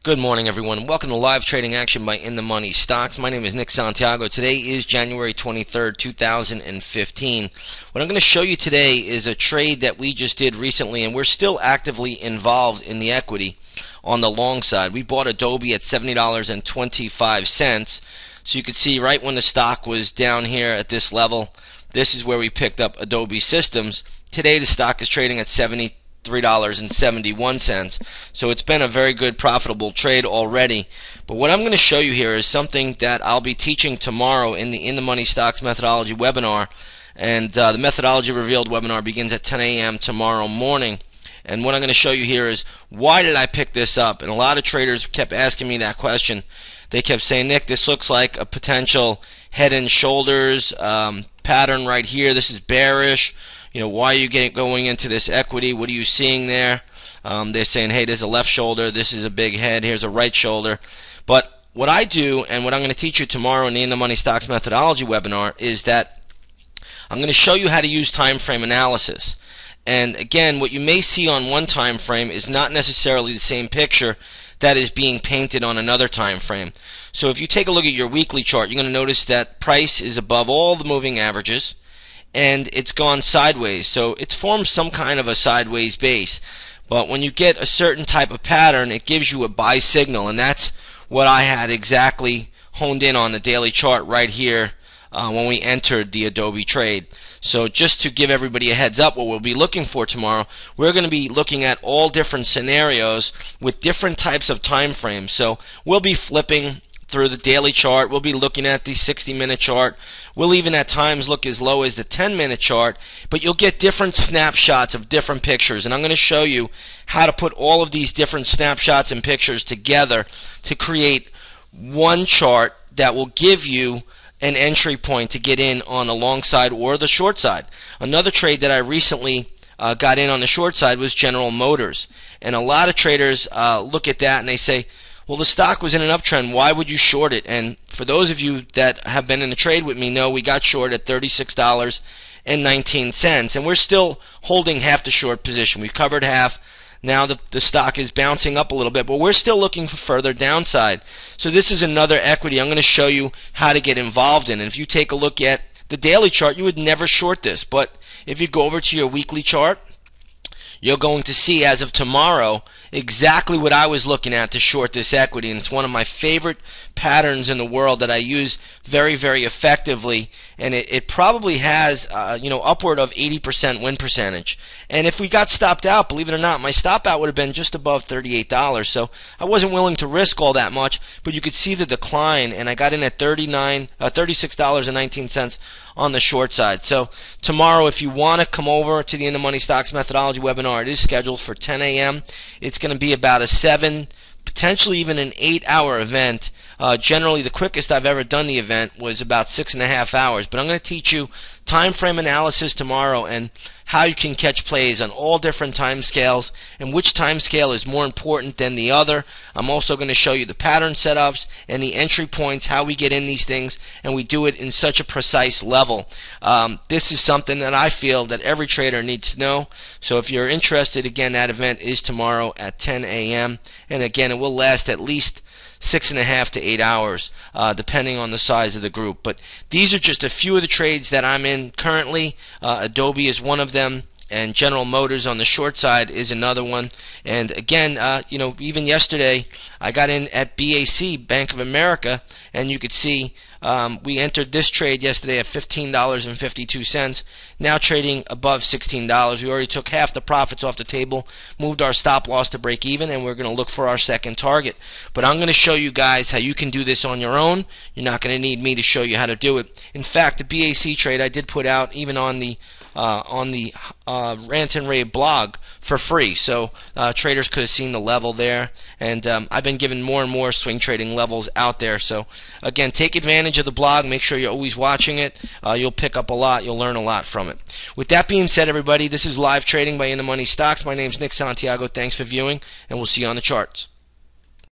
Good morning, everyone. Welcome to Live Trading Action by In the Money Stocks. My name is Nick Santiago. Today is January 23rd, 2015. What I'm going to show you today is a trade that we just did recently, and we're still actively involved in the equity on the long side. We bought Adobe at $70.25. So you can see right when the stock was down here at this level, this is where we picked up Adobe Systems. Today the stock is trading at $73.71. So it's been a very good profitable trade already. But what I'm going to show you here is something that I'll be teaching tomorrow in the Money Stocks Methodology webinar. And the Methodology Revealed webinar begins at 10 a.m. tomorrow morning. And what I'm going to show you here is, why did I pick this up? And a lot of traders kept asking me that question. They kept saying, Nick, this looks like a potential head and shoulders pattern right here. This is bearish. You know, why are you going into this equity? What are you seeing there? They're saying, hey, there's a left shoulder. This is a big head. Here's a right shoulder. But what I do, and what I'm going to teach you tomorrow in the Money Stocks Methodology webinar, is that I'm going to show you how to use time frame analysis. And again, what you may see on one time frame is not necessarily the same picture that is being painted on another time frame. So if you take a look at your weekly chart, you're going to notice that price is above all the moving averages, and it's gone sideways. So it's formed some kind of a sideways base. But when you get a certain type of pattern, it gives you a buy signal, and that's what I had exactly honed in on the daily chart right here when we entered the Adobe trade. So just to give everybody a heads up, what we'll be looking for tomorrow, we're going to be looking at all different scenarios with different types of time frames. So we'll be flipping through the daily chart. We'll be looking at the 60-minute chart. We'll even at times look as low as the 10-minute chart, but you'll get different snapshots of different pictures, and I'm going to show you how to put all of these different snapshots and pictures together to create one chart that will give you an entry point to get in on the long side or the short side. Another trade that I recently got in on the short side was General Motors, and a lot of traders look at that and they say, well, the stock was in an uptrend, why would you short it? And for those of you that have been in the trade with me know we got short at $36.19, and we're still holding half the short position. We've covered half. Now the stock is bouncing up a little bit, but we're still looking for further downside. So this is another equity I'm going to show you how to get involved in. And if you take a look at the daily chart, you would never short this. But if you go over to your weekly chart, you're going to see as of tomorrow exactly what I was looking at to short this equity, and it's one of my favorite patterns in the world that I use very, very effectively, and it probably has upward of 80% win percentage. And if we got stopped out, believe it or not, my stop out would have been just above $38, so I wasn't willing to risk all that much, but you could see the decline, and I got in at $36.19 on the short side. So tomorrow, if you want to come over to the In the Money Stocks Methodology webinar, it is scheduled for 10 a.m. It's going to be about a 7, potentially even an 8-hour event. Generally, the quickest I've ever done the event was about 6.5 hours. But I'm going to teach you time frame analysis tomorrow and how you can catch plays on all different time scales and which time scale is more important than the other. I'm also going to show you the pattern setups and the entry points, how we get in these things, and we do it in such a precise level. This is something that I feel that every trader needs to know. So if you're interested, again, that event is tomorrow at 10 a.m. And again, it will last at least 6.5 to 8 hours, depending on the size of the group. But these are just a few of the trades that I'm in currently. Adobe is one of them, and General Motors on the short side is another one. And again, even yesterday I got in at BAC, Bank of America, and you could see we entered this trade yesterday at $15.52, now trading above $16. We already took half the profits off the table, moved our stop loss to break even, and we're going to look for our second target. But I'm going to show you guys how you can do this on your own. You're not going to need me to show you how to do it. In fact, the BAC trade I did put out even on the Rant and Rave blog for free, so traders could have seen the level there, and I've been giving more and more swing trading levels out there. So again, take advantage of the blog, make sure you're always watching it. You'll pick up a lot, you'll learn a lot from it. With that being said, everybody, this is Live Trading by In the Money Stocks. My name's Nick Santiago. Thanks for viewing, and we'll see you on the charts.